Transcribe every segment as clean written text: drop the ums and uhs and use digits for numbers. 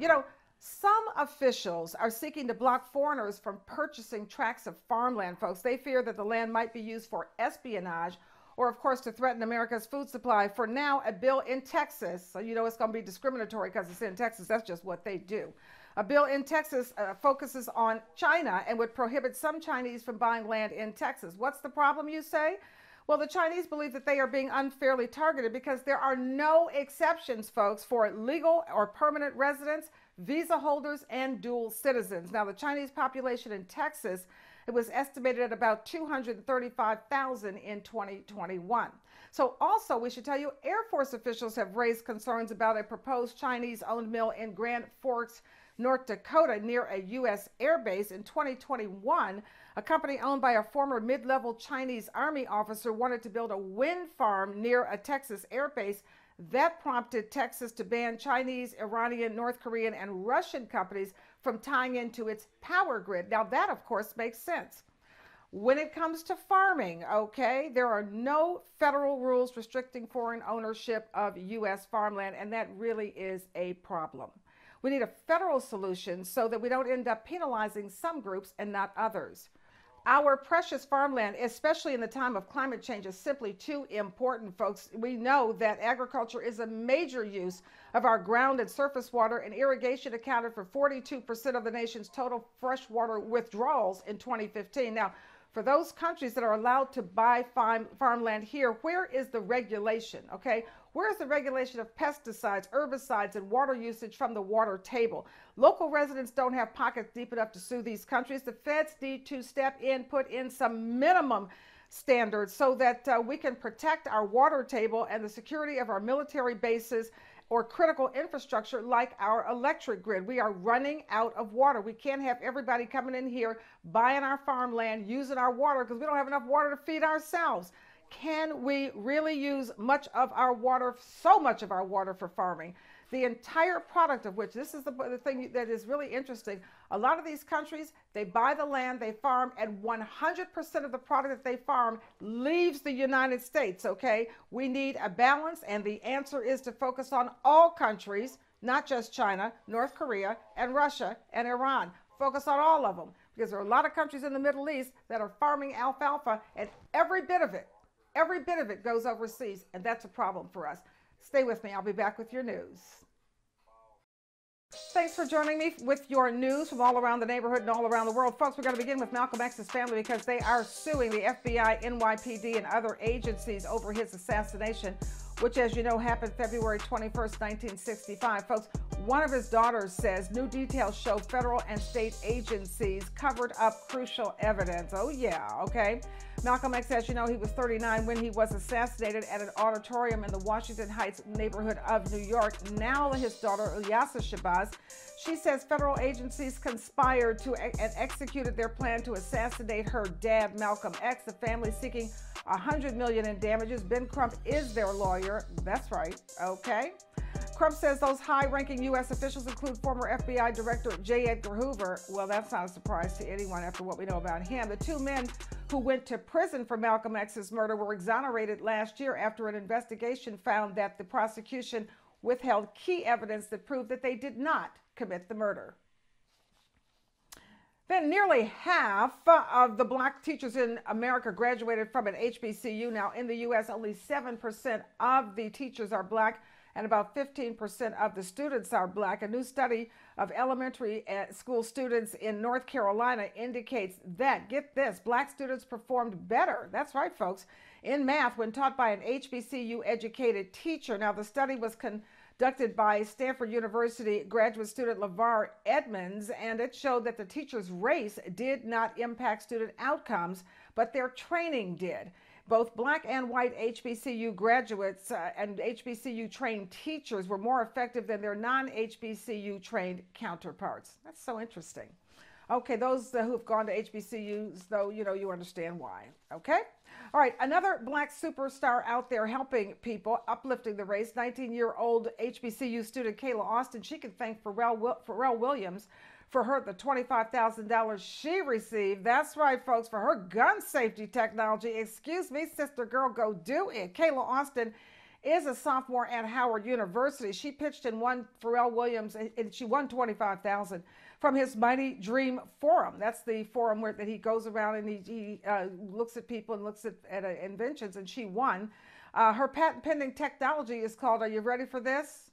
You know, some officials are seeking to block foreigners from purchasing tracts of farmland, folks. They fear that the land might be used for espionage or, of course, to threaten America's food supply. For now, a bill in Texas, so you know it's going to be discriminatory because it's in Texas. That's just what they do. A bill in Texas focuses on China and would prohibit some Chinese from buying land in Texas. What's the problem, you say? Well, the Chinese believe that they are being unfairly targeted because there are no exceptions, folks, for legal or permanent residents, visa holders, and dual citizens. Now, the Chinese population in Texas, it was estimated at about 235,000 in 2021. So also, we should tell you, Air Force officials have raised concerns about a proposed Chinese-owned mill in Grand Forks, North Dakota, near a U.S. air base. In 2021, a company owned by a former mid-level Chinese Army officer wanted to build a wind farm near a Texas air base. That prompted Texas to ban Chinese, Iranian, North Korean, and Russian companies from tying into its power grid. Now, that, of course, makes sense. When it comes to farming, okay, there are no federal rules restricting foreign ownership of U.S. farmland, and that really is a problem. We need a federal solution so that we don't end up penalizing some groups and not others. Our precious farmland, especially in the time of climate change, is simply too important, folks. We know that agriculture is a major use of our ground and surface water, and irrigation accounted for 42% of the nation's total freshwater withdrawals in 2015. Now, for those countries that are allowed to buy farmland here, where is the regulation, okay? Where's the regulation of pesticides, herbicides, and water usage from the water table? Local residents don't have pockets deep enough to sue these countries. The feds need to step in, put in some minimum standards so that we can protect our water table and the security of our military bases or critical infrastructure like our electric grid. We are running out of water. We can't have everybody coming in here, buying our farmland, using our water because we don't have enough water to feed ourselves. Can we really use much of our water, so much of our water for farming? The entire product of which, this is the thing that is really interesting, a lot of these countries, they buy the land, they farm, and 100% of the product that they farm leaves the United States, okay? We need a balance, and the answer is to focus on all countries, not just China, North Korea, and Russia, and Iran. Focus on all of them, because there are a lot of countries in the Middle East that are farming alfalfa, and every bit of it goes overseas, and that's a problem for us. Stay with me. I'll be back with your news. Thanks for joining me with your news from all around the neighborhood and all around the world. Folks, we're going to begin with Malcolm X's family because they are suing the FBI, NYPD, and other agencies over his assassination, which, as you know, happened February 21st, 1965. Folks, one of his daughters says new details show federal and state agencies covered up crucial evidence. Oh, yeah, okay. Malcolm X, as you know, he was 39 when he was assassinated at an auditorium in the Washington Heights neighborhood of New York. Now his daughter, Ilyasa Shabazz, she says federal agencies conspired to and executed their plan to assassinate her dad, Malcolm X. The family seeking $100 million in damages. Ben Crump is their lawyer. That's right. Okay. Crump says those high-ranking U.S. officials include former FBI Director J. Edgar Hoover. Well, that's not a surprise to anyone after what we know about him. The two men who went to prison for Malcolm X's murder were exonerated last year after an investigation found that the prosecution withheld key evidence that proved that they did not commit the murder. Then nearly half of the black teachers in America graduated from an HBCU. Now in the U.S., only 7% of the teachers are black, and about 15% of the students are black. A new study of elementary school students in North Carolina indicates that, get this, black students performed better, that's right folks, in math when taught by an HBCU educated teacher. Now the study was conducted by Stanford University graduate student LeVar Edmonds, and it showed that the teacher's race did not impact student outcomes, but their training did. Both black and white HBCU graduates and HBCU trained teachers were more effective than their non-HBCU trained counterparts. That's so interesting. Okay, those who have gone to HBCUs, though, you understand why. Okay? All right, another black superstar out there helping people, uplifting the race, 19-year-old HBCU student Kayla Austin. She can thank Pharrell Williams for the $25,000 she received. That's right, folks, for her gun safety technology. Excuse me, sister girl, go do it. Kayla Austin is a sophomore at Howard University. She pitched and won Pharrell Williams, and she won $25,000 from his Mighty Dream Forum. That's the forum that he goes around and he looks at people and looks at inventions, and she won. Her patent pending technology is called, are you ready for this?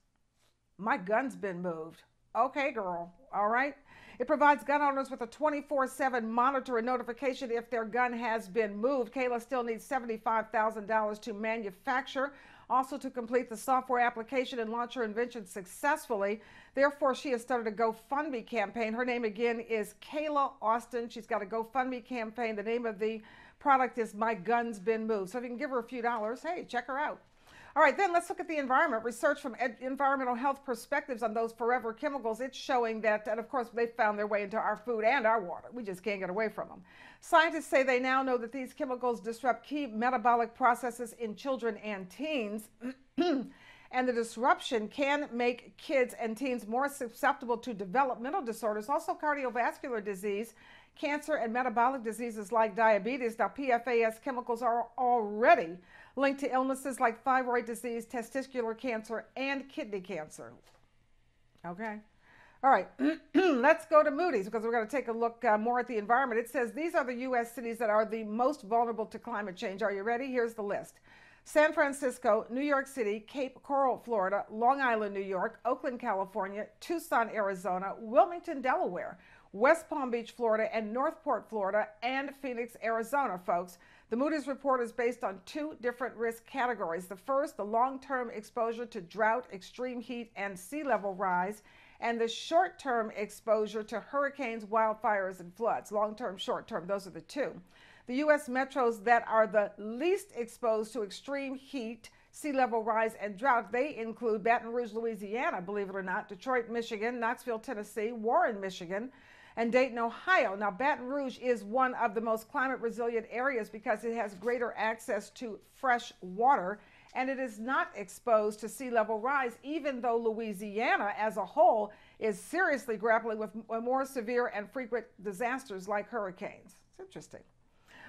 My gun's been moved. Okay, girl. All right. It provides gun owners with a 24/7 monitor and notification if their gun has been moved. Kayla still needs $75,000 to manufacture, also to complete the software application and launch her invention successfully. Therefore, she has started a GoFundMe campaign. Her name again is Kayla Austin. She's got a GoFundMe campaign. The name of the product is My Gun's Been Moved. So if you can give her a few dollars, hey, check her out. All right, then let's look at the environment. Research from environmental health perspectives on those forever chemicals. It's showing that, and of course, they found their way into our food and our water. We just can't get away from them. Scientists say they now know that these chemicals disrupt key metabolic processes in children and teens. And the disruption can make kids and teens more susceptible to developmental disorders, also cardiovascular disease, cancer, and metabolic diseases like diabetes. Now, PFAS chemicals are already linked to illnesses like thyroid disease, testicular cancer, and kidney cancer. Okay. All right. Let's go to Moody's because we're going to take a look more at the environment. It says these are the U.S. cities that are the most vulnerable to climate change. Are you ready? Here's the list. San Francisco, New York City, Cape Coral, Florida, Long Island, New York, Oakland, California, Tucson, Arizona, Wilmington, Delaware, West Palm Beach, Florida, and Northport, Florida, and Phoenix, Arizona, folks. The Moody's report is based on two different risk categories. The first, the long-term exposure to drought, extreme heat, and sea level rise, and the short-term exposure to hurricanes, wildfires, and floods. Long-term, short-term, those are the two. The U.S. metros that are the least exposed to extreme heat, sea level rise, and drought, they include Baton Rouge, Louisiana, believe it or not, Detroit, Michigan, Knoxville, Tennessee, Warren, Michigan, and Dayton, Ohio. Now, Baton Rouge is one of the most climate resilient areas because it has greater access to fresh water and it is not exposed to sea level rise, even though Louisiana as a whole is seriously grappling with more severe and frequent disasters like hurricanes. It's interesting.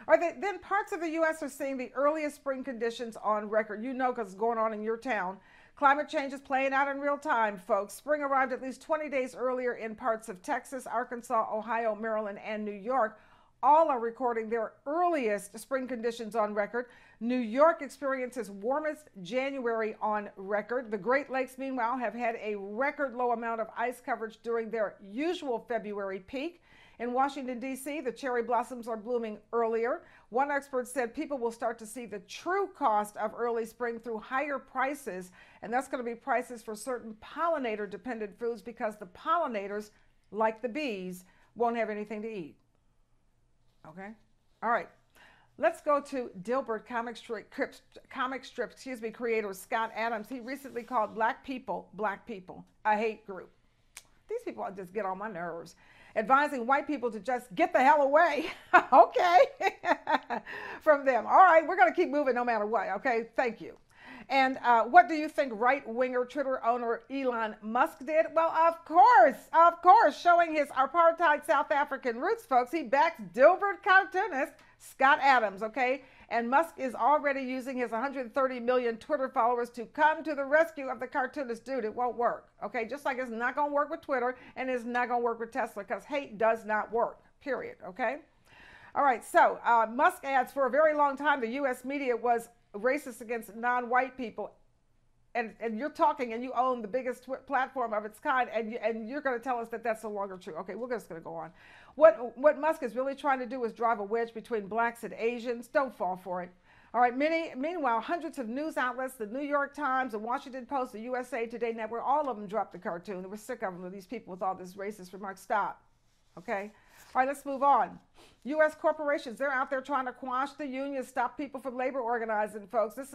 Then parts of the U.S. are seeing the earliest spring conditions on record. You know, because it's going on in your town. Climate change is playing out in real time, folks. Spring arrived at least 20 days earlier in parts of Texas, Arkansas, Ohio, Maryland, and New York. All are recording their earliest spring conditions on record. New York experiences warmest January on record. The Great Lakes, meanwhile, have had a record low amount of ice coverage during their usual February peak. In Washington, D.C., the cherry blossoms are blooming earlier. One expert said people will start to see the true cost of early spring through higher prices, and that's going to be prices for certain pollinator-dependent foods because the pollinators, like the bees, won't have anything to eat. Okay? All right. Let's go to Dilbert comic strip creator Scott Adams. He recently called black people a hate group. These people just get on my nerves. Advising white people to just get the hell away, okay, from them. All right, we're going to keep moving no matter what, okay? Thank you. And what do you think right-winger Twitter owner Elon Musk did? Well, of course, showing his apartheid South African roots, folks. He backs Dilbert cartoonist Scott Adams, okay? And Musk is already using his 130 million Twitter followers to come to the rescue of the cartoonist. Dude, it won't work, okay? Just like it's not going to work with Twitter and it's not going to work with Tesla because hate does not work, period, okay? All right, so Musk adds, for a very long time, the U.S. media was racist against non-white people. And you're talking and you own the biggest platform of its kind, and you're going to tell us that that's no longer true. Okay, we're just going to go on. What Musk is really trying to do is drive a wedge between blacks and Asians. Don't fall for it. All right, meanwhile, hundreds of news outlets, the New York Times, the Washington Post, the USA Today Network, all of them dropped the cartoon. They were sick of them, these people with all this racist remarks. Stop. Okay? All right, let's move on. U.S. corporations, they're out there trying to quash the unions, stop people from labor organizing, folks. This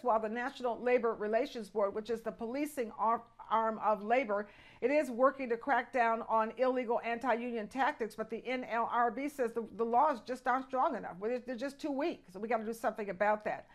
while the National Labor Relations Board, which is the policing arm of labor, it is working to crack down on illegal anti-union tactics, but the NLRB says the laws just aren't strong enough. They're just too weak, so we got to do something about that.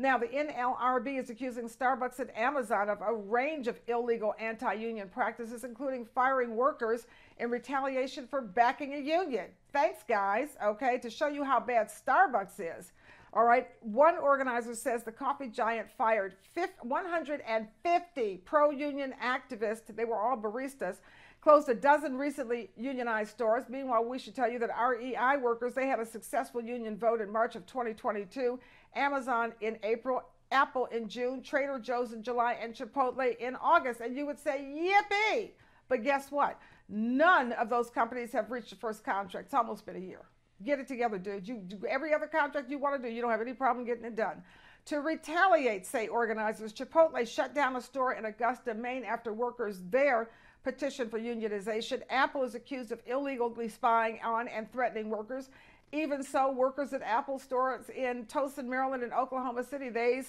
Now, the NLRB is accusing Starbucks and Amazon of a range of illegal anti-union practices, including firing workers in retaliation for backing a union. Thanks, guys, okay, to show you how bad Starbucks is. All right, one organizer says the coffee giant fired 150 pro-union activists. They were all baristas. Closed a dozen recently unionized stores. Meanwhile, we should tell you that REI workers, they had a successful union vote in March of 2022. Amazon in April, Apple in June, Trader Joe's in July, and Chipotle in August. And you would say, yippee! But guess what? None of those companies have reached the first contract. It's almost been a year. Get it together, dude. You do every other contract you want to do. You don't have any problem getting it done. To retaliate, say organizers, Chipotle shut down a store in Augusta, Maine after workers there petitioned for unionization. Apple is accused of illegally spying on and threatening workers. Even so, workers at Apple stores in Towson, Maryland and Oklahoma City, they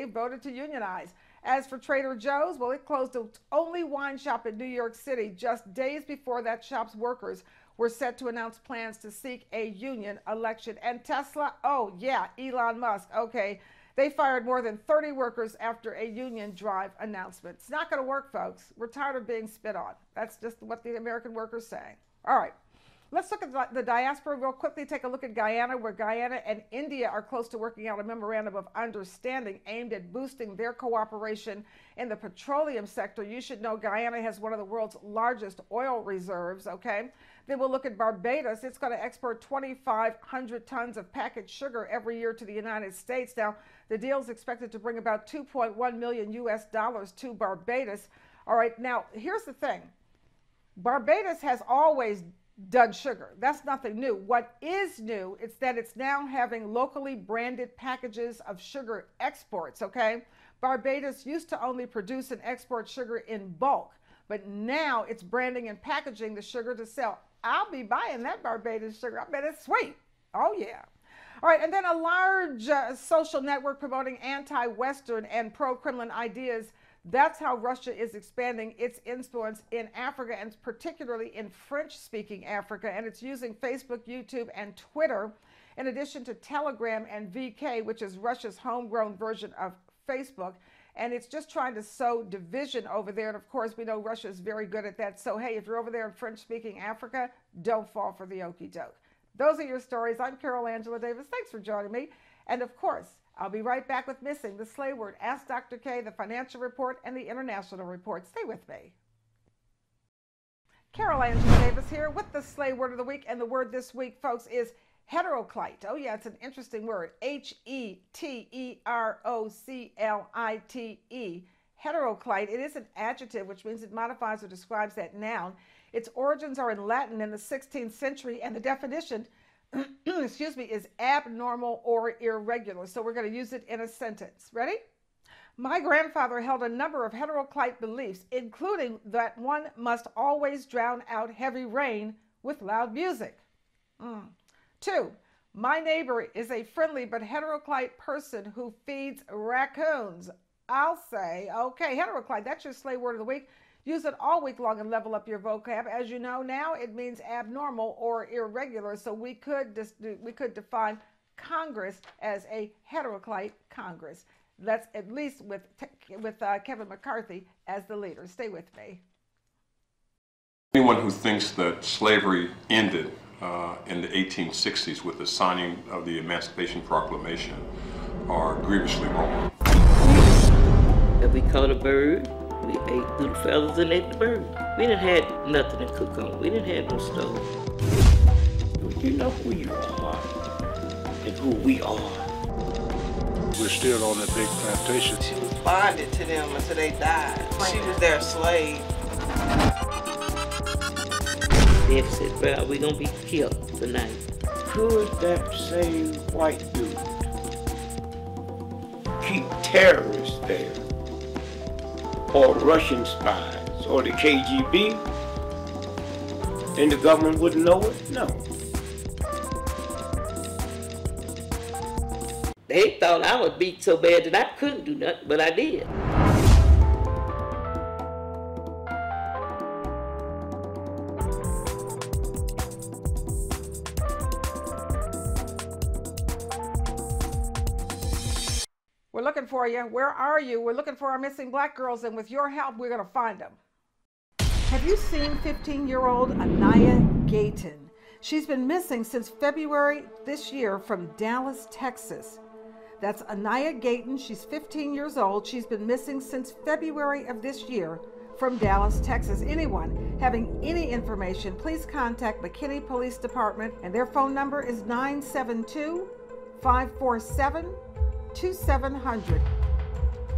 voted to unionize. As for Trader Joe's, well, it closed its only wine shop in New York City just days before that shop's workers were set to announce plans to seek a union election. And Tesla, oh yeah, Elon Musk, okay. They fired more than 30 workers after a union drive announcement. It's not going to work, folks. We're tired of being spit on. That's just what the American workers say. All right. Let's look at the diaspora real quickly. Take a look at Guyana, where Guyana and India are close to working out a memorandum of understanding aimed at boosting their cooperation in the petroleum sector. You should know Guyana has one of the world's largest oil reserves, okay? Then we'll look at Barbados. It's going to export 2,500 tons of packaged sugar every year to the United States. Now, the deal is expected to bring about $2.1 million to Barbados. All right, now, here's the thing. Barbados has always done sugar. That's nothing new. What is new is that it's now having locally branded packages of sugar exports, okay? Barbados used to only produce and export sugar in bulk, but now it's branding and packaging the sugar to sell. I'll be buying that Barbados sugar. I bet it's sweet. Oh, yeah. All right, and then a large social network promoting anti-Western and pro-Kremlin ideas. That's how Russia is expanding its influence in Africa, and particularly in French-speaking Africa. And it's using Facebook, YouTube, and Twitter, in addition to Telegram and VK, which is Russia's homegrown version of Facebook. And it's just trying to sow division over there. And of course, we know Russia is very good at that. So, hey, if you're over there in French-speaking Africa, don't fall for the okie doke. Those are your stories. I'm Carol Angela Davis. Thanks for joining me. And of course, I'll be right back with Missing, the Slay Word, Ask Dr. K, the Financial Report, and the International Report. Stay with me. Carol Angela Davis here with the Slay Word of the Week. And the word this week, folks, is heteroclite. Oh, yeah, it's an interesting word. Heteroclite. Heteroclite. It is an adjective, which means it modifies or describes that noun. Its origins are in Latin in the 16th century, and the definition excuse me, is abnormal or irregular. So we're going to use it in a sentence. Ready? My grandfather held a number of heteroclite beliefs, including that one must always drown out heavy rain with loud music. 2, my neighbor is a friendly but heteroclite person who feeds raccoons. I'll say, okay, heteroclite, that's your Slay Word of the Week. Use it all week long and level up your vocab. As you know now, it means abnormal or irregular. So we could define Congress as a heteroclite Congress. That's at least with Kevin McCarthy as the leader. Stay with me. Anyone who thinks that slavery ended in the 1860s with the signing of the Emancipation Proclamation are grievously wrong. If we caught a bird, we ate through the feathers and ate the bird. We didn't have nothing to cook on. We didn't have no stove. You know who you are and who we are. We're still on that big plantation. She was bonded to them until they died. She was their slave. They said, well, we're going to be killed tonight. Could that same white dude keep terrorists there? Or Russian spies, or the KGB, and the government wouldn't know it? No. They thought I was beat so bad that I couldn't do nothing, but I did. We're looking for you. Where are you? We're looking for our missing black girls, and with your help, we're going to find them. Have you seen 15-year-old Anaya Gayton? She's been missing since February this year from Dallas, Texas. That's Anaya Gayton. She's 15 years old. She's been missing since February of this year from Dallas, Texas. Anyone having any information, please contact McKinney Police Department, and their phone number is 972-547-2700.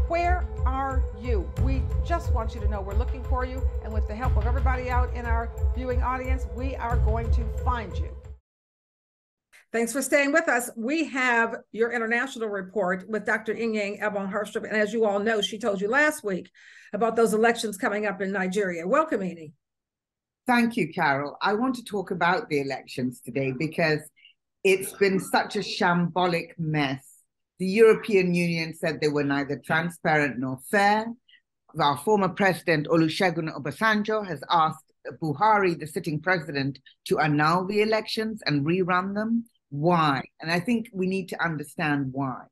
Where are you? We just want you to know we're looking for you, and with the help of everybody out in our viewing audience, we are going to find you. Thanks for staying with us. We have your international report with Dr. Inyang Ebong-Herstrup, and as you all know, she told you last week about those elections coming up in Nigeria. Welcome, Ini. Thank you, Carol. I want to talk about the elections today because it's been such a shambolic mess. The European Union said they were neither transparent nor fair. Our former president, Olusegun Obasanjo, has asked Buhari, the sitting president, to annul the elections and rerun them. Why? And I think we need to understand why.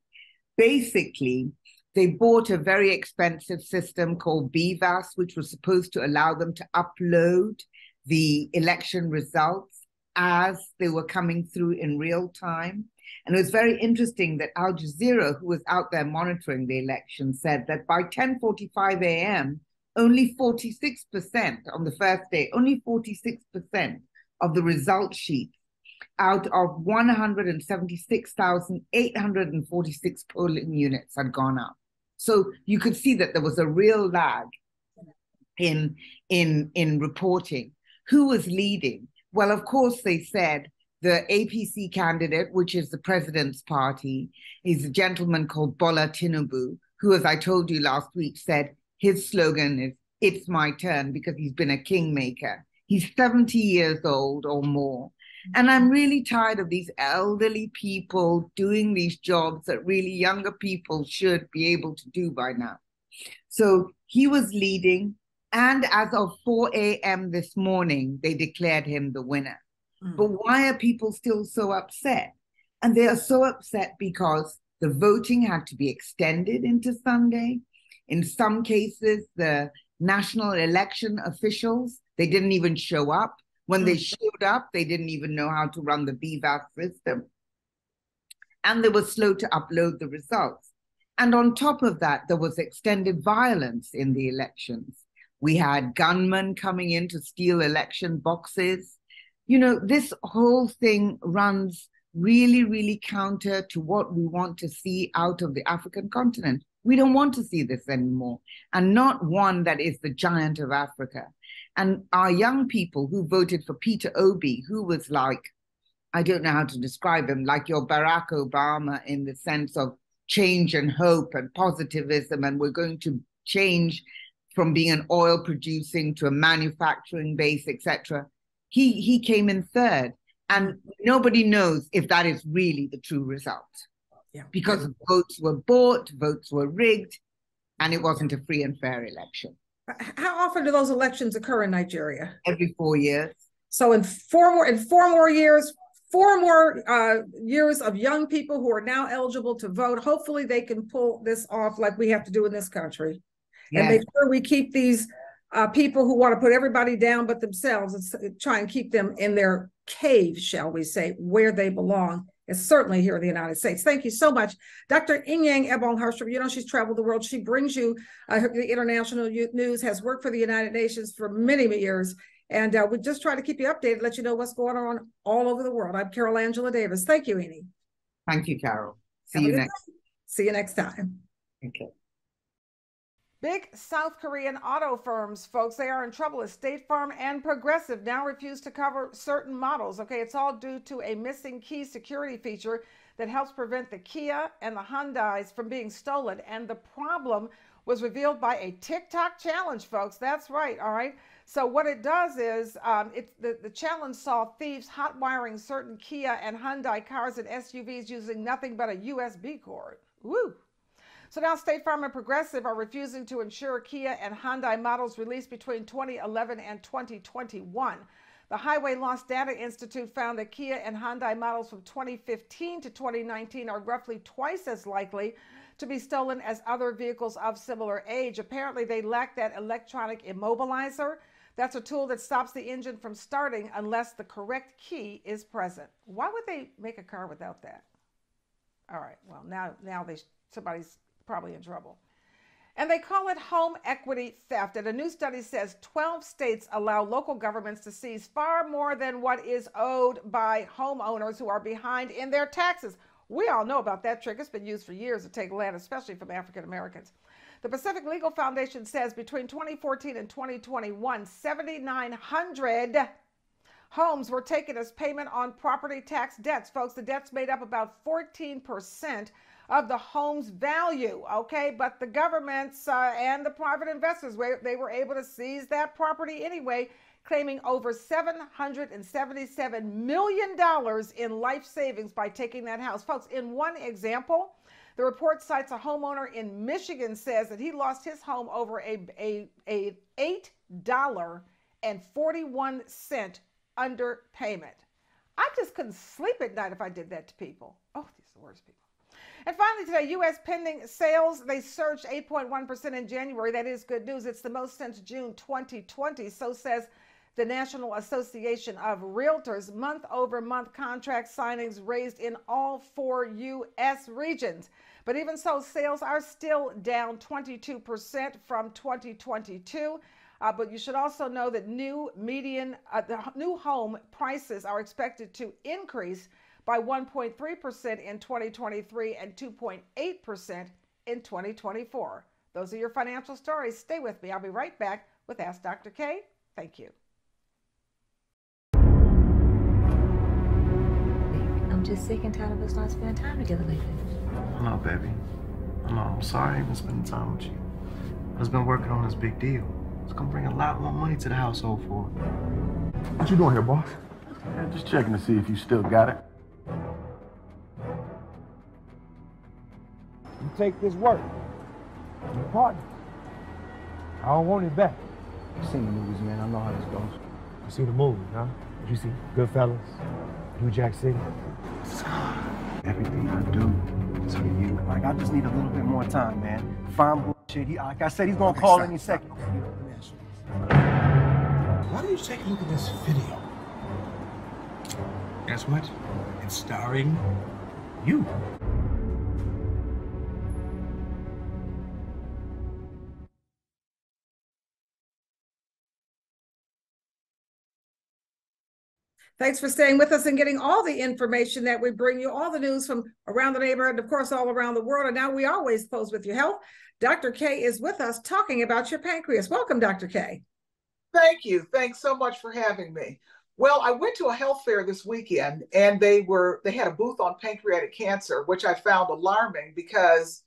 Basically, they bought a very expensive system called BVAS, which was supposed to allow them to upload the election results as they were coming through in real time. And it was very interesting that Al Jazeera, who was out there monitoring the election, said that by 10:45 a.m., only 46% on the first day, only 46% of the result sheets out of 176,846 polling units had gone up. So you could see that there was a real lag in reporting. Who was leading? Well, of course, they said the APC candidate, which is the president's party, is a gentleman called Bola Tinubu, who, as I told you last week, said his slogan is, "It's my turn," because he's been a kingmaker. He's 70 years old or more. And I'm really tired of these elderly people doing these jobs that really younger people should be able to do by now. So he was leading. And as of 4 a.m. this morning, they declared him the winner. But why are people still so upset? And they are so upset because the voting had to be extended into Sunday. In some cases, the national election officials, they didn't even show up. When they showed up, they didn't even know how to run the BVAS system. And they were slow to upload the results. And on top of that, there was extended violence in the elections. We had gunmen coming in to steal election boxes. You know, this whole thing runs really, really counter to what we want to see out of the African continent. We don't want to see this anymore, and not one that is the giant of Africa. And our young people who voted for Peter Obi, who was like, I don't know how to describe him, like your Barack Obama in the sense of change and hope and positivism, and we're going to change from being an oil producing to a manufacturing base, etc. He came in third, and nobody knows if that is really the true result. Yeah. Because votes were bought, votes were rigged, and it wasn't a free and fair election. How often do those elections occur in Nigeria? Every 4 years. So in four more years, 4 more years of young people who are now eligible to vote. Hopefully they can pull this off like we have to do in this country. Yes. And make sure we keep these people who want to put everybody down but themselves, and try and keep them in their cave, shall we say, where they belong. It's certainly here in the United States. Thank you so much. Dr. Inyang Ebong-Herstrup, you know, she's traveled the world. She brings you the international news, has worked for the United Nations for many, many years. And we just try to keep you updated, let you know what's going on all over the world. I'm Carol Angela Davis. Thank you, Ini. Thank you, Carol. See you next time. Okay. Big South Korean auto firms, folks, they are in trouble as State Farm and Progressive now refuse to cover certain models. Okay, it's all due to a missing key security feature that helps prevent the Kia and the Hyundais from being stolen. And the problem was revealed by a TikTok challenge, folks. That's right, all right? So what it does is the challenge saw thieves hot wiring certain Kia and Hyundai cars and SUVs using nothing but a USB cord. Woo! So now State Farm and Progressive are refusing to insure Kia and Hyundai models released between 2011 and 2021. The Highway Loss Data Institute found that Kia and Hyundai models from 2015 to 2019 are roughly twice as likely to be stolen as other vehicles of similar age. Apparently, they lack that electronic immobilizer That's a tool that stops the engine from starting unless the correct key is present. Why would they make a car without that? All right, well, now somebody's probably in trouble. And they call it home equity theft. And a new study says 12 states allow local governments to seize far more than what is owed by homeowners who are behind in their taxes. We all know about that trick. It's been used for years to take land, especially from African Americans. The Pacific Legal Foundation says between 2014 and 2021, 7,900 homes were taken as payment on property tax debts. Folks, the debts made up about 14% of the home's value, okay? But the governments and the private investors, they were able to seize that property anyway, claiming over $777 million in life savings by taking that house. Folks, in one example, the report cites a homeowner in Michigan says that he lost his home over a $8.41 underpayment. I just couldn't sleep at night if I did that to people. Oh, these are the worst people. And finally today, U.S. pending sales, they surged 8.1% in January. That is good news. It's the most since June 2020. So says the National Association of Realtors. Month-over-month contract signings raised in all 4 U.S. regions. But even so, sales are still down 22% from 2022. But you should also know that new home prices are expected to increase by 1.3% in 2023 and 2.8% in 2024. Those are your financial stories. Stay with me. I'll be right back with Ask Dr. K. Thank you. I'm just sick and tired of us not spending time together lately. I know, baby. I know. I'm sorry I ain't been spending time with you. I've just been working on this big deal. It's gonna bring a lot more money to the household for it. What you doing here, boss? Yeah, just checking to see if you still got it. You take this work, your partner. I don't want it back. I've seen the movies, man. I know how this goes. You see the movie, huh? Did you see Goodfellas, New Jack City? Everything I do is for you. Like, I just need a little bit more time, man. Fine bullshit. Like I said, he's gonna call any second. Why don't you take a look at this video? Guess what? It's starring you. Thanks for staying with us and getting all the information that we bring you, all the news from around the neighborhood, and of course, all around the world. And now we always close with your health. Dr. K is with us talking about your pancreas. Welcome, Dr. K. Thank you. Thanks so much for having me. Well, I went to a health fair this weekend, and they had a booth on pancreatic cancer, which I found alarming because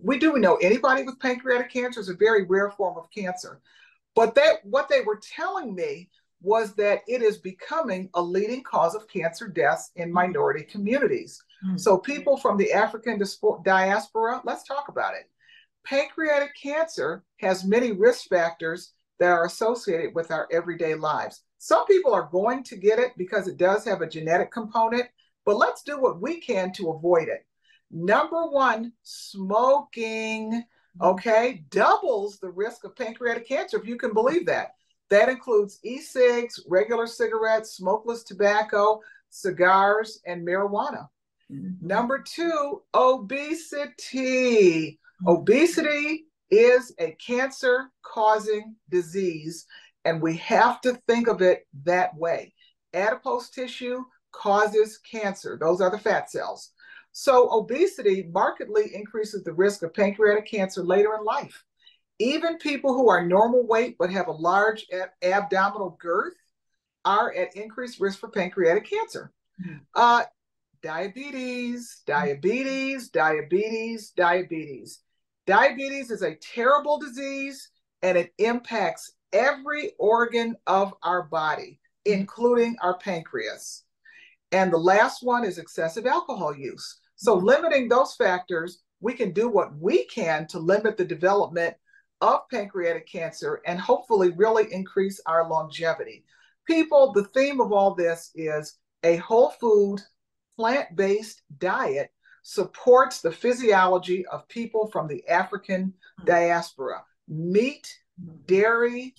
we know anybody with pancreatic cancer is a very rare form of cancer. But what they were telling me was that it is becoming a leading cause of cancer deaths in minority communities. Mm-hmm. So people from the African diaspora, let's talk about it. Pancreatic cancer has many risk factors that are associated with our everyday lives. Some people are going to get it because it does have a genetic component, but let's do what we can to avoid it. Number one, smoking, okay, doubles the risk of pancreatic cancer, if you can believe that. That includes e-cigs, regular cigarettes, smokeless tobacco, cigars, and marijuana. Mm-hmm. Number two, obesity. Mm-hmm. Obesity is a cancer-causing disease, and we have to think of it that way. Adipose tissue causes cancer. Those are the fat cells. So obesity markedly increases the risk of pancreatic cancer later in life. Even people who are normal weight but have a large abdominal girth are at increased risk for pancreatic cancer. Mm-hmm. Diabetes. Diabetes is a terrible disease, and it impacts every organ of our body, including our pancreas. And the last one is excessive alcohol use. So limiting those factors, we can do what we can to limit the development of pancreatic cancer and hopefully really increase our longevity. People, the theme of all this is a whole food, plant-based diet supports the physiology of people from the African diaspora. Meat, dairy,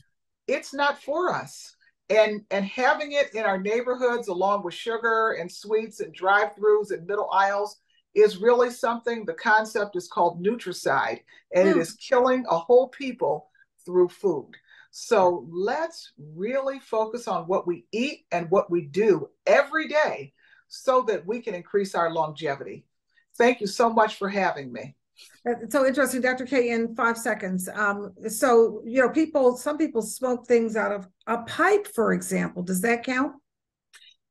it's not for us. And having it in our neighborhoods along with sugar and sweets and drive-throughs and middle aisles is really something. The concept is called nutricide, and it is killing a whole people through food. So let's really focus on what we eat and what we do every day so that we can increase our longevity. Thank you so much for having me. It's so interesting, Dr. K, in 5 seconds. So, you know, some people smoke things out of a pipe, for example. Does that count?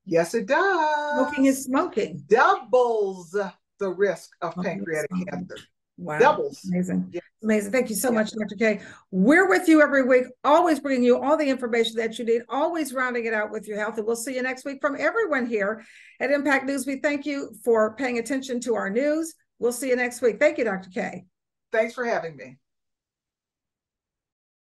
Yes, it does. Smoking is smoking. Doubles the risk of pancreatic cancer. Wow. Doubles. Amazing. Yeah. Amazing. Thank you so much, Dr. K. We're with you every week, always bringing you all the information that you need, always rounding it out with your health. And we'll see you next week from everyone here at Impact News. We thank you for paying attention to our news. We'll see you next week. Thank you, Dr. K. Thanks for having me.